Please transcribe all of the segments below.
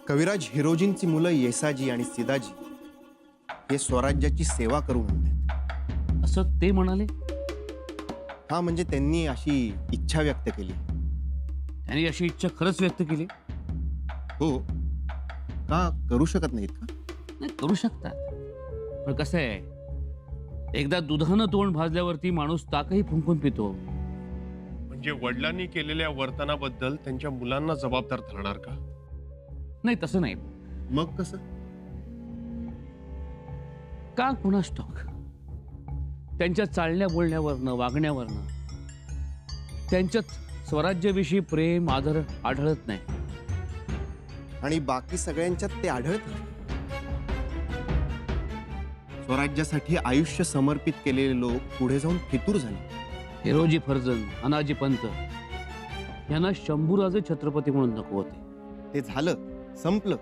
कविराज हिरोजींची मुलं येसाजी आणि सिदाजी हे स्वराज्याची सेवा करू म्हणतात असं ते म्हणाले. हा म्हणजे त्यांनी अशी इच्छा व्यक्त केली. त्यांनी अशी इच्छा खरंच व्यक्त केली. हो का करू शकत नाहीत का? नाही, करू शकतात, पण कसं आहे, एकदा दुधानं तोंड भाजल्यावरती माणूस ताकही फुंकून पितो. म्हणजे वडिलांनी केलेल्या वर्तनाबद्दल त्यांच्या मुलांना जबाबदार धरणार का? नाही, तसं नाही. मग कसं? का कुणास ठाऊक, त्यांच्या चालण्या बोलण्यावरनं, वागण्यावरनं त्यांच्यात स्वराज्याविषयी प्रेम आदर आढळत नाही. आणि बाकी सगळ्यांच्यात ते आढळत. स्वराज्यासाठी आयुष्य समर्पित केलेले लोक पुढे जाऊन फितूर झाले. हिरोजी फर्जंद, अनाजी पंत यांना शंभूराजे छत्रपती म्हणून नको होते. ते झालं, संपलं,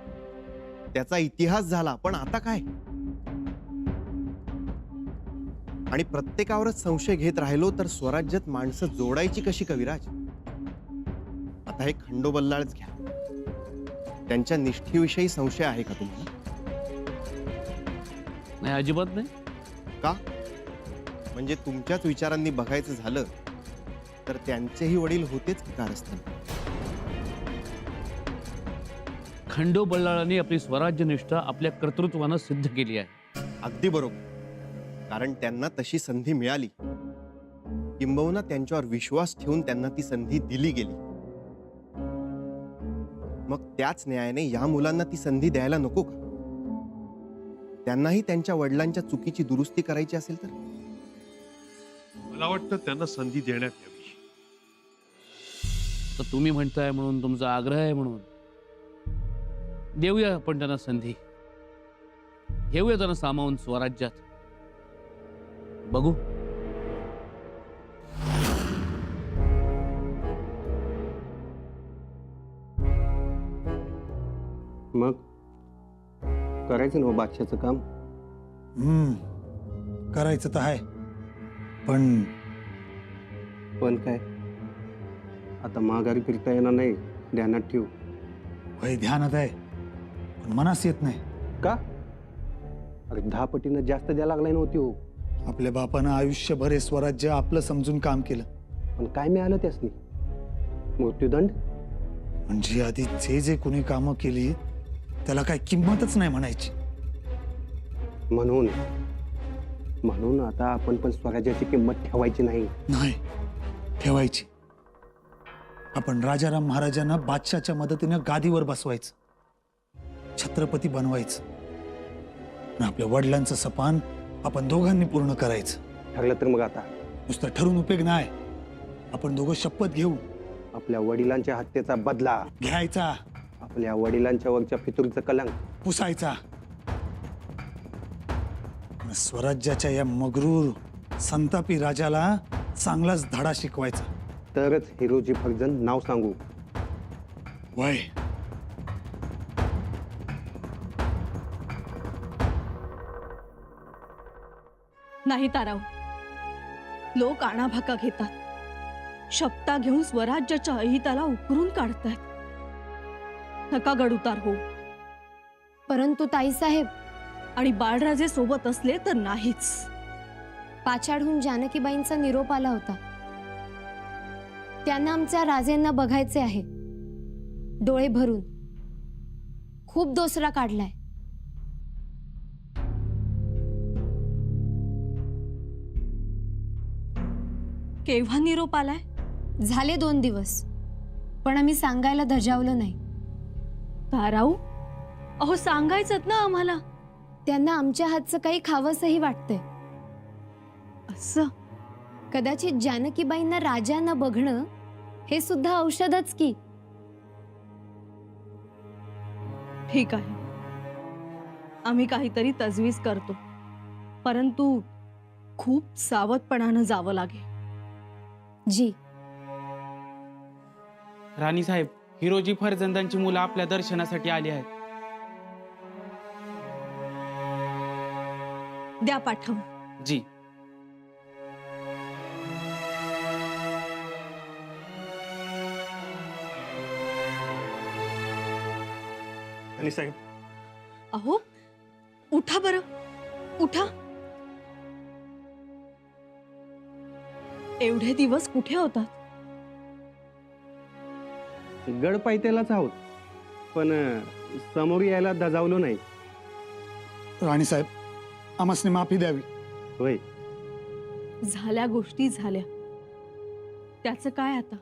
त्याचा इतिहास झाला. पण आता काय? आणि प्रत्येकावरच संशय घेत राहिलो तर स्वराज्यात माणसं जोडायची कशी कविराज? आता हे खंडोबल्लाळच घ्या, त्यांच्या निष्ठेविषयी संशय आहे का तुम्हाला? नाही, अजिबात नाही. का? म्हणजे तुमच्याच विचारांनी बघायचं झालं तर त्यांचेही वडील होतेच की कारस्थान. खंडोबल्लाळांनी आपली स्वराज्यनिष्ठा आपल्या कर्तृत्वानं सिद्ध केली आहे. अगदी बरोबर, कारण त्यांना तशी संधी मिळाली, किंबहुना त्यांच्यावर विश्वास ठेवून त्यांना ती संधी दिली गेली. मग त्याच न्यायाने या मुलांना ती संधी द्यायला नको का? त्यांनाही त्यांच्या वडिलांच्या चुकीची दुरुस्ती करायची असेल तर? मला वाटतं त्यांना संधी देण्यात यावी. तर तुम्ही म्हणताय म्हणून, तुमचा आग्रह आहे म्हणून देऊया आपण त्यांना संधी. घेऊया त्यांना सामावून स्वराज्यात. बघू. मग करायचं ना बादशाचं काम. करायचं तर आहे, पण काय आता माघारी फिरता येणार नाही, ध्यानात ठेव. वय ध्यानात आहे, पण मनास येत नाही. का? अरे 10 पटीनं जास्त द्या लागलाय नव्हती हो. आपल्या बापानं आयुष्यभर हे स्वराज्य आपलं समजून काम केलं, पण काय मिळालं त्यासनी? मृत्यूदंड. म्हणजे आधी जे कुणी कामं केली त्याला काय किंमतच नाही म्हणायची. म्हणून आता आपण पण स्वराज्याची किंमत ठेवायची नाही. नाही ठेवायची. आपण राजाराम महाराजांना बादशाच्या मदतीने गादीवर बसवायचं, छत्रपती बनवायचं. आणि आपल्या वडिलांचं सपान आपण दोघांनी पूर्ण करायचं. ठरलं तर मग आता नुसतं ठरून उपयोग नाही. आपण दोघं शपथ घेऊ, आपल्या वडिलांच्या हत्येचा बदला घ्यायचा, आपल्या वडिलांच्या वरच्या फितुरीचं कलंक पुसायचा. स्वराज्याच्या या मगरूर संतापी राजाला चांगलाच धडा शिकवायचा. तरच हिरोजी फर्जंद नाव सांगू. वय नाही ताराव, लोक आणाभाका घेतात, शपथा घेऊन स्वराज्याच्या अहिताला उकरून काढतात. नका गडुतार हो. परंतु ताईसाहेब, आणि बाळराजे सोबत असले तर नाहीच. पाचाडहून जानकीबाईंचा निरोप आला होता. त्यांना आमच्या राजेंना बघायचे आहे. डोळे भरून खूप दोसरा काढलाय. केव्हा निरोप आलाय? झाले 2 दिवस, पण आम्ही सांगायला धजावलं नाही. ताराऊ, अहो सांगायचं ना आम्हाला. त्यांना आमच्या हातचं काही खावंसही वाटतंय. असं? कदाचित जानकीबाईंना राजांना बघणं हे सुद्धा औषधच की. ठीक आहे, आम्ही काहीतरी तजवीज करतो, परंतु खूप सावधपणानं जावं लागेल. जी. राणी साहेब, हिरोजी फर्जंदांची मुलं आपल्या दर्शनासाठी आली आहेत. द्या पाठव. जी. आणि साहेब, अहो उठा बरं, उठा. एवढे दिवस कुठे होतात? गड पायथ्यालाच आहोत, पण समोर यायला दजावलो नाही. राणीसाहेब, आम्हासने माफी द्यावी. होय, झाल्या गोष्टी झाल्या, त्याचं काय आता?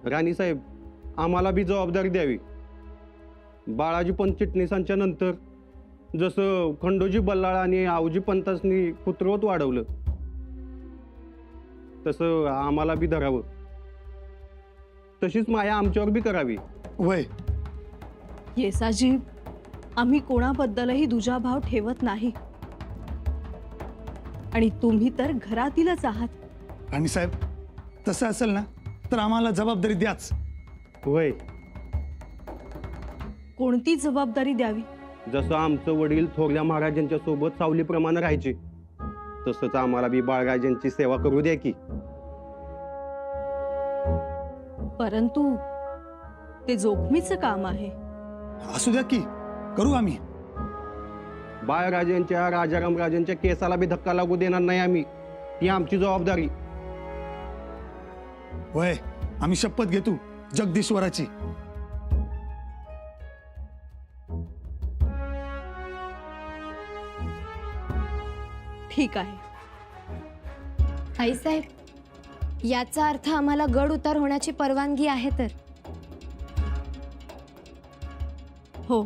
राणी साहेब, आम्हाला बी जबाबदारी द्यावी. बाळाजी पंत चिटणीसांच्या नंतर जसं खंडोजी बल्लाळ आणि आवजी पंतांनी पुत्रवत वाढवलं, तसं आम्हाला बी धरावं. तशीच माया आमच्यावर बी करावी. वय, येसाजी, आम्ही कोणाबद्दलही दुजाभाव ठेवत नाही, आणि तुम्ही तर घरातीलच आहात. राणीसाहेब, तसं असेल ना तर आम्हाला जबाबदारी द्याच. होय, कोणती जबाबदारी द्यावी? जसं आमचं वडील थोरल्या महाराजांच्या सोबत सावलीप्रमाणे राहायचे, तसंच आम्हाला बी बाळराजांची सेवा करू द्या की. परंतु ते जोखमीचं काम आहे. असू द्या की, करू आम्ही. बाळराजांच्या राजाराम राजांच्या केसाला बी धक्का लागू देणार नाही आम्ही. ती आमची जबाबदारी. वय, आम्ही शपथ घेतो जगदीश्वराची. ठीक आहे. आईसाहेब, याचा अर्थ आम्हाला गड उतार होण्याची परवानगी आहे तर? हो,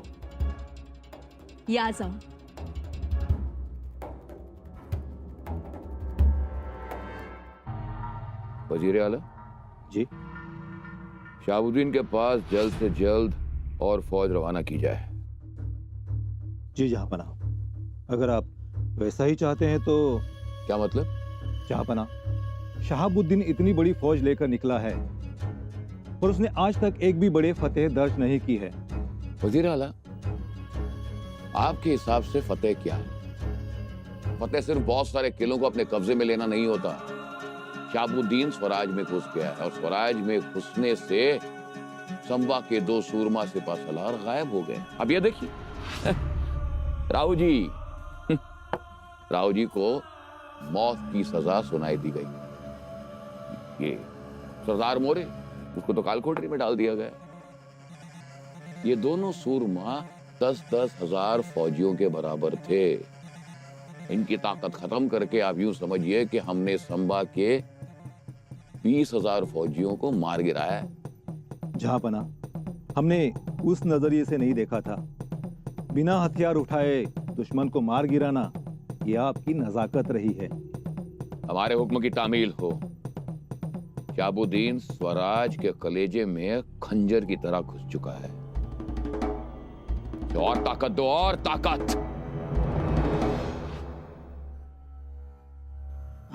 या जाऊन. वजीर आला जी. शाहबुद्दीन के पास जल्द से जल्द और फौज रवाना की जाए. जी जहाँपना, अगर आप वैसा ही चाहते हैं तो. क्या मतलब? जहाँपना, शहाबुद्दीन इतनी बड़ी फौज लेकर निकला है और उसने आज तक एक भी बड़े फतेह दर्ज नहीं की है. वजीर आला, आपके हिसाब से फतेह क्या है? फतेह सिर्फ बहुत सारे किलों को अपने कब्जे में लेना नहीं होता. शहाबुद्दीन स्वराज में घुस गया है और स्वराज में घुसने से संबा के 2 सूरमा सिपा सलार गायब हो गए. अब ये देखिए राव जी को मौत की सजा सुनाई दी गई. ये सरदार मोरे, उसको तो कालकोठरी में डाल दिया गया. ये दोनों सूरमा 10-10 हजार फौजियों के बराबर थे. इनकी ताकत खत्म करके आप यूं समझिए कि हमने संबा के 20,000 फौजियों को मार गिराया है. जहाँपना, हमने उस नजरिए से नहीं देखा था. बिना हथियार उठाए दुश्मन को मार गिराना यह आपकी नजाकत रही है. हमारे हुक्म की तामील हो. शहाबुद्दीन स्वराज के कलेजे में खंजर की तरह घुस चुका है. और ताकत दो, और ताकत.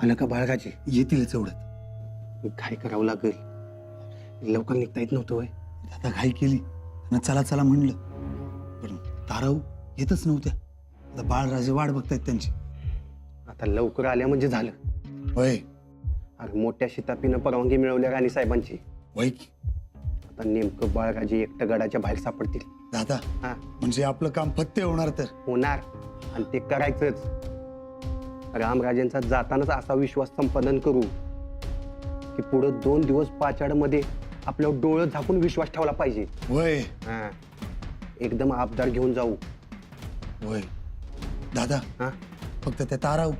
आलं का बाळराजे? येतीलच एवढं. काय करावं लागेल? लवकर निघता येत नव्हतं. आता घाई केली, त्यांना चला चला म्हणलं, पण ताराऊ येतच नव्हत्या. आता बाळराजे वाट बघतायत त्यांची. आता लवकर आल्या म्हणजे झालं. वय, अरे मोठ्या शितापीनं परवानगी मिळवल्या राणी साहेबांची. वय की. आता नेमकं बाळराजे एकटं गडाच्या बाहेर सापडतील. दादा, हा, म्हणजे आपलं काम फत्ते होणार तर. होणार, आणि ते करायचंच. रामराजेंचा जातानाच असा विश्वास संपादन करू की पुढे 2 दिवस पाचाडमध्ये आपल्यावर डोळं झाकून विश्वास ठेवला पाहिजे. वय, हा, एकदम आबदार घेऊन जाऊ. वय दादा, हा, फक्त त्या ताराऊ.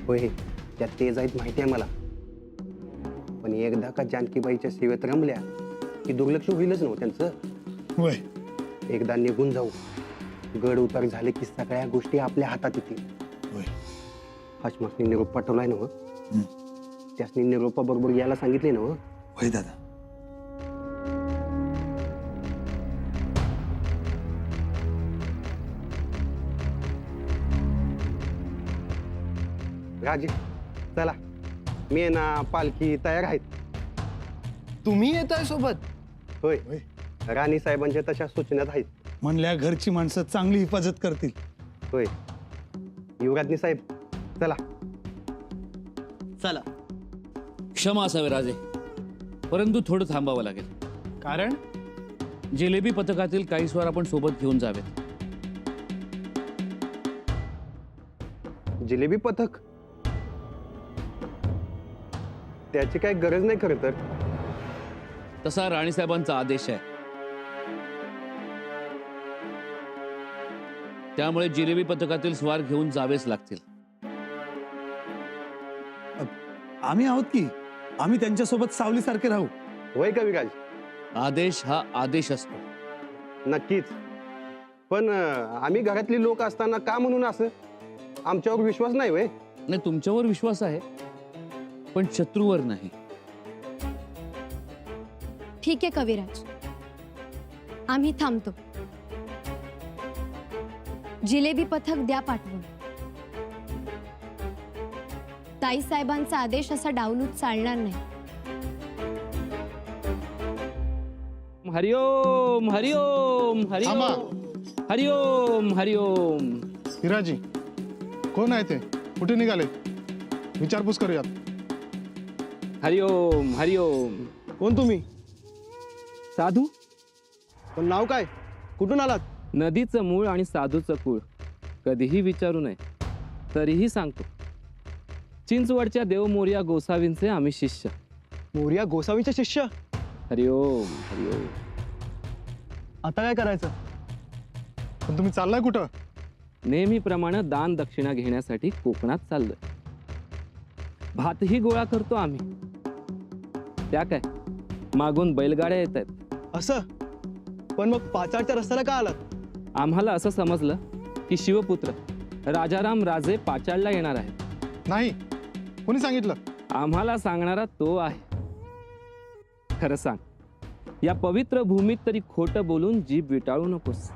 होय, त्यात ते जाईत माहिती आहे मला. पण एकदा का जानकीबाईच्या सेवेत रमल्या की दुर्लक्ष होईलच नव्ह त्यांचं. वय, एकदा निघून जाऊ. गड उतार झाले की सगळ्या गोष्टी आपल्या हातात येतील. वय, हाशमासनी निरोप पाठवलाय ना. त्यासनी निरोपाबरोबर यायला सांगितले ना. वय दादा. राजे, चला. मी ना पालखी तयार आहेत. तुम्ही येताय सोबत? होय, होय. राणी साहेबांच्या तशा सूचनात आहेत. म्हणल्या घरची माणसं चांगली हिफाजत करतील. होय, युवराजनी साहेब, चला. चला. क्षमा असावे राजे, परंतु थोडं थांबावं लागेल. कारण जिलेबी पथकातील काही स्वर आपण सोबत घेऊन जावेत. जिलेबी पथक त्याची काही गरज नाही खरं तर. तसा राणीसाहेबांचा आदेश आहे. त्यामुळे जिलेबी पथकातील स्वार घेऊन जावेच लागतील. आम्ही आहोत की, आम्ही त्यांच्यासोबत सावलीसारखे राहू. होय कविराज? आदेश हा आदेश असतो. नक्कीच. पण आम्ही घरातली लोक असताना का म्हणून असं? आमच्यावर विश्वास नाही होय? नाही, तुमच्यावर विश्वास आहे, पण शत्रूवर नाही. ठीक आहे कविराज, आम्ही थांबतो. जिलेबी पथक द्या पाठवून. ताई साहेबांचा आदेश असा डावलून चालणार नाही. हरिओम हरिओम हरिओम हरिओम हरिओम. हिराजी कोण आहे ते? कुठे निघाले? विचारपूस करूयात. हरिओम हरिओम. कोण तुम्ही? साधू. पण नाव काय? कुठून आलात? नदीचं मूळ आणि साधूचं कुळ कधीही विचारू नये, तरीही सांगतो. चिंचवडच्या देव मोरया गोसावींचे आम्ही शिष्य. मोरया गोसावीचे शिष्य? हरिओम हरिओम. आता काय करायचं? पण तुम्ही चाललाय कुठं? नेहमीप्रमाणे दान दक्षिणा घेण्यासाठी कोकणात चाललोय. भातही गोळा करतो आम्ही. त्या काय मागून बैलगाड्या येत आहेत. असं? पण मग पाचाडच्या रस्त्याला का आलात? आम्हाला असं समजलं की शिवपुत्र राजाराम राजे पाचाडला येणार आहेत. नाही, कोणी सांगितलं? आम्हाला सांगणारा तो आहे. खरं सांग, या पवित्र भूमीत तरी खोटं बोलून जीभ विटाळू नकोस.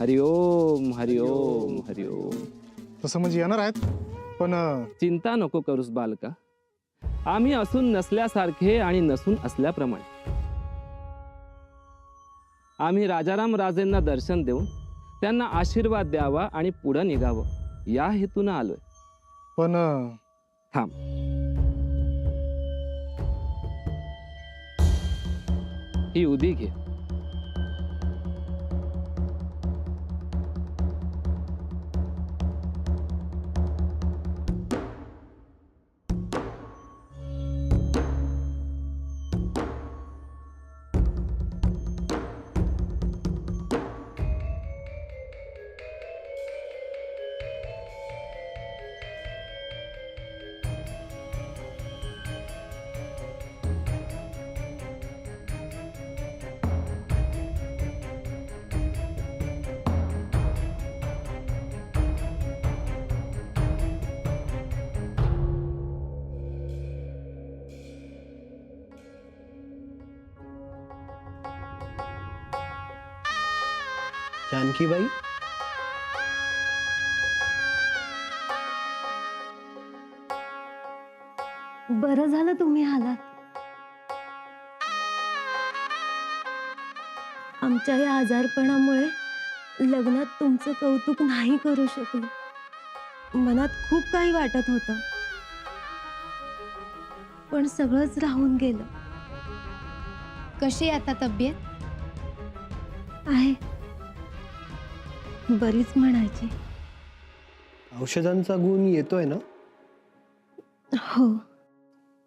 हरिओम हरिओम हरिओम. तसं म्हणजे येणार आहेत, पण चिंता नको करूस बालका. आम्ही असून नसल्यासारखे आणि नसून असल्याप्रमाणे. आम्ही राजाराम राजेंना दर्शन देऊन त्यांना आशीर्वाद द्यावा आणि पुढे निघावं या हेतून आलोय. पण थांब. ही उदी घे. जानकीबाई, बरं झालं तुम्ही आलात. आमच्या या आजारपणामुळे लग्नात तुमचं कौतुक नाही करू शकलो. मनात खूप काही वाटत होतं, पण सगळंच राहून गेलं. कशी आहे आता तब्येत? आहे, बरीच म्हणायची. औषधांचा गुण येतोय ना? हो,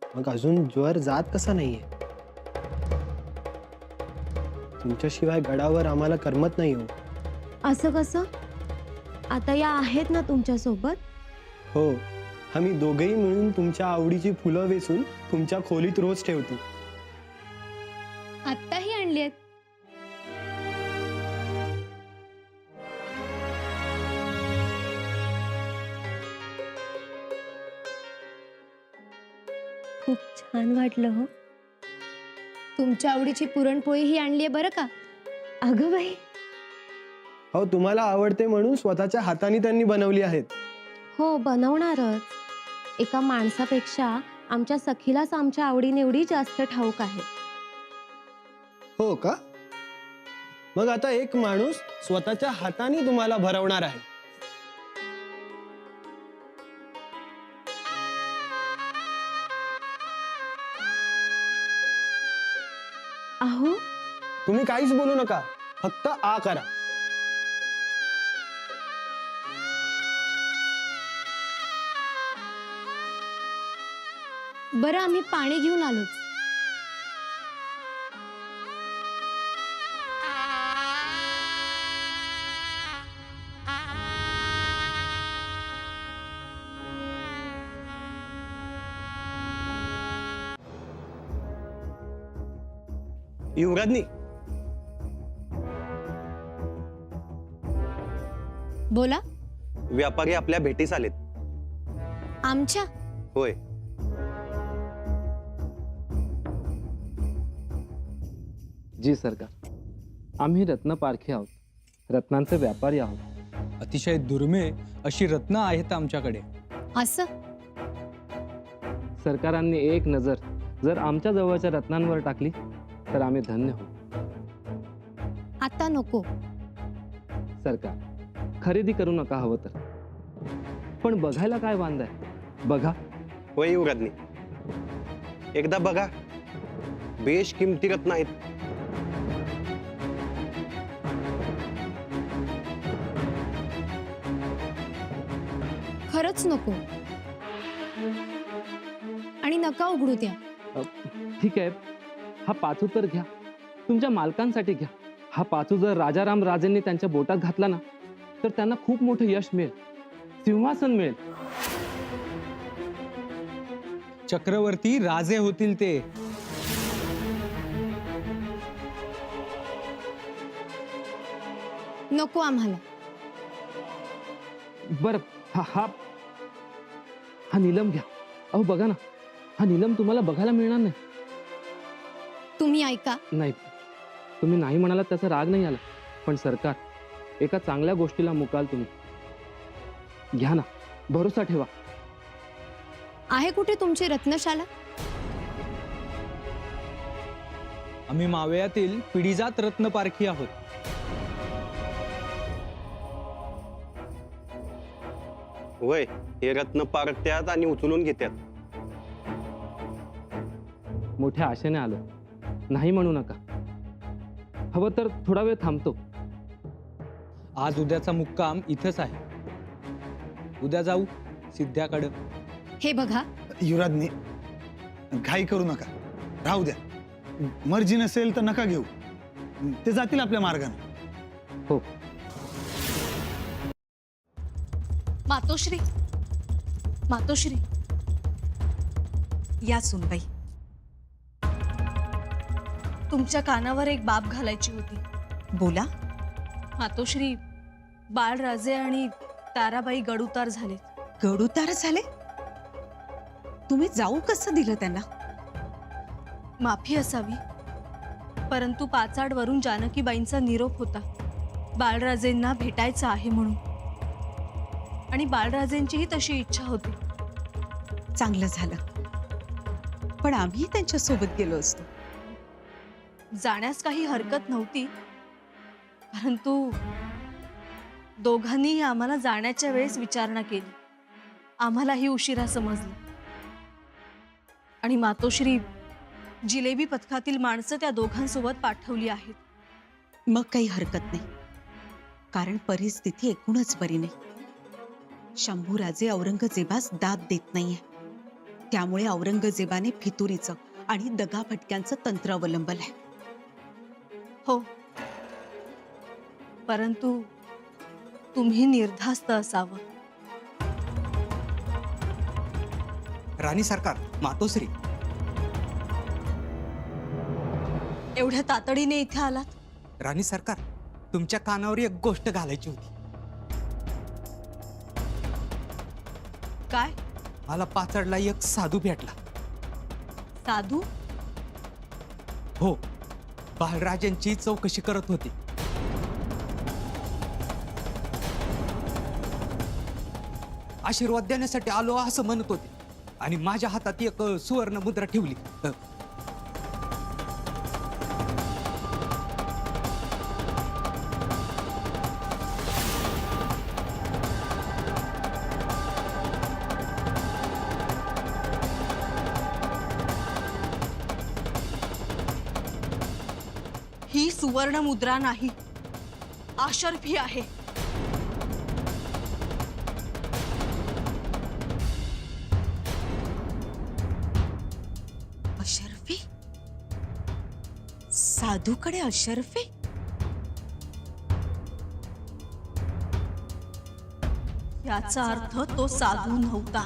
मग अजून ज्वर जात कसा नाहीये? तुमच्याशिवाय गडावर आम्हाला करमत नाही हो. असं कसं? आता या आहेत ना तुमच्या सोबत? हो, आम्ही दोघेही मिळून तुमच्या आवडीची फुलं वेचून तुमच्या खोलीत रोज ठेवतो. आत्ताही आणली आहेत. खूप छान वाटलं हो. तुमच्या आवडीची पुरणपोळी ही आणली आहे बरं का. अगं बाई, हो, तुम्हाला आवडते म्हणून स्वतःच्या हाताने त्यांनी बनवली आहेत. हो बनवणारच. एका माणसापेक्षा आमच्या सखीलाच आमच्या आवडीनिवडी जास्त ठाऊक आहे. हो का? मग आता एक माणूस स्वतःच्या हाताने तुम्हाला भरवणार आहे. अहो, तुम्ही काहीच बोलू नका, फक्त आ करा. बरं, आम्ही पाणी घेऊन आलोच. युवराजनी, बोला. व्यापारी आपल्या भेटीस आलेत. आमच्या? होय. जी सरकार, आम्ही रत्न पारखी आहोत, रत्नांचे व्यापारी आहोत. अतिशय दुर्मिळ अशी रत्न आहेत आमच्याकडे. असं? सरकारांनी एक नजर जर आमच्या जवळच्या रत्नांवर टाकली तर आम्ही धन्य होऊ. आता नको. सरकार, खरेदी करू नका हवं तर, पण बघायला काय वांद आहे? बघा. होय युवराजनी, एकदा बघा. बेश किमती रत्न आहेत. खरंच नको. आणि नका उघडू त्या. ठीक आहे, हा पाचू तर घ्या, तुमच्या मालकांसाठी घ्या. हा पाचू जर राजाराम राजेंनी त्यांच्या बोटात घातला ना तर त्यांना खूप मोठं यश मिळेल, सिंहासन मिळेल. चक्रवर्ती राजे होतील ते. नको आम्हाला. बर, हा हा हा नीलम घ्या. अहो बघा ना, हा नीलम तुम्हाला बघायला मिळणार नाही. तुम्ही ऐका. नाही, तुम्ही नाही म्हणालात त्याचा राग नाही आला, पण सरकार, एका चांगल्या गोष्टीला मुकाल तुम्ही. घ्या ना, भरोसा ठेवा. आहे कुठे तुमची रत्नशाला? आम्ही मावळ्यातील पिढीजात रत्न पारखी आहोत. होय, हे रत्न पारखत्यात आणि उचलून घेतात. मोठ्या आशेने आलो, नाही म्हणू नका. हवं तर थोडा वेळ थांबतो. आज उद्याचा मुक्काम इथंच आहे. उद्या जाऊ सिद्ध्याकडं. हे बघा युवराजनी, घाई करू नका, राहू द्या. मर्जी नसेल तर नका घेऊ, ते जातील आपल्या मार्गाने. हो. मातोश्री, मातोश्री, या सुनबाई. तुमच्या कानावर एक बाब घालायची होती. बोला. मातोश्री, बाळराजे आणि ताराबाई गडउतार झाले. गडउतार झाले? तुम्ही जाऊ कसं दिलं त्यांना? माफी असावी, परंतु पाचाडवरून जानकीबाईंचा निरोप होता, बाळराजेंना भेटायचं आहे म्हणून. आणि बाळराजेंचीही तशी इच्छा होती. चांगलं झालं, पण आम्ही त्यांच्या सोबत गेलो असतो. जाण्यास काही हरकत नव्हती, परंतु दोघांनीही आम्हाला जाण्याच्या वेळेस विचारणा केली. आम्हालाही उशिरा समजलं. आणि मातोश्री, जिलेबी पथकातील माणसं त्या दोघांसोबत पाठवली आहेत. मग काही हरकत नाही, कारण परिस्थिती एकूणच बरी नाही. शंभूराजे औरंगजेबास दाद देत नाहीये, त्यामुळे औरंगजेबाने फितुरीचं आणि दगाफटक्यांचं तंत्र अवलंबलंय. हो, परंतु तुम्ही निर्धास्त असावं. राणी सरकार, मातोश्री. एवढ्या तातडीने इथे आलात? राणी सरकार, तुमच्या कानावर एक गोष्ट घालायची होती. काय? मला पाचडला एक साधू भेटला. साधू? हो, बाळराजांची चौकशी करत होती. आशीर्वाद देण्यासाठी आलो असं म्हणत होते, आणि माझ्या हातात एक सुवर्ण मुद्रा ठेवली. ही सुवर्ण मुद्रा नाही, अशर्फी आहे. अशर्फी? साधूकडे अशर्फी? याचा अर्थ तो साधू नव्हता.